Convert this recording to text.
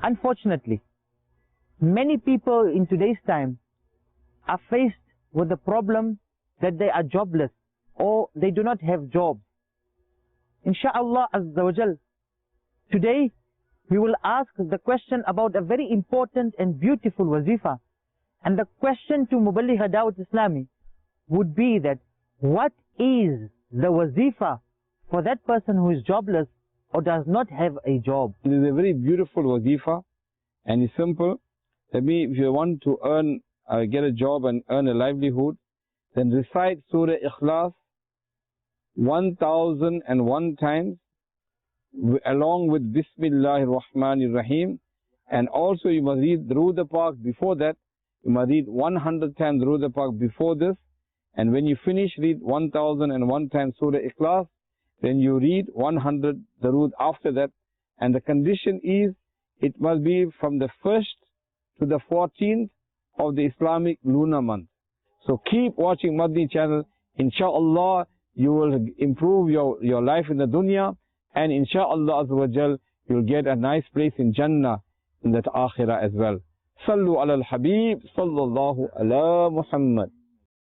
Unfortunately, many people in today's time are faced with the problem that they are jobless or they do not have jobs. Insha'Allah Azza wa Jal, today we will ask the question about a very important and beautiful wazifa. And the question to Muballigh Dawat Islami would be that what is the wazifa for that person who is jobless or does not have a job? It is a very beautiful wazifa and it's simple. That means if you want to earn, get a job and earn a livelihood, then recite Surah Ikhlas 1001 times along with Bismillahir Rahmanir Rahim, and also you must read Durood Pak before that. You must read 100 times Durood Pak before this, and when you finish, read 1001 times Surah Ikhlas. Then you read 100 Durood after that, and the condition is it must be from the 1st to the 14th of the Islamic lunar month. So keep watching Madani channel. Insha'Allah, you will improve your life in the dunya, and Insha'Allah Azza wa Jal, you'll get a nice place in Jannah in that akhirah as well. Sallu ala al-Habib, sallallahu ala Muhammad.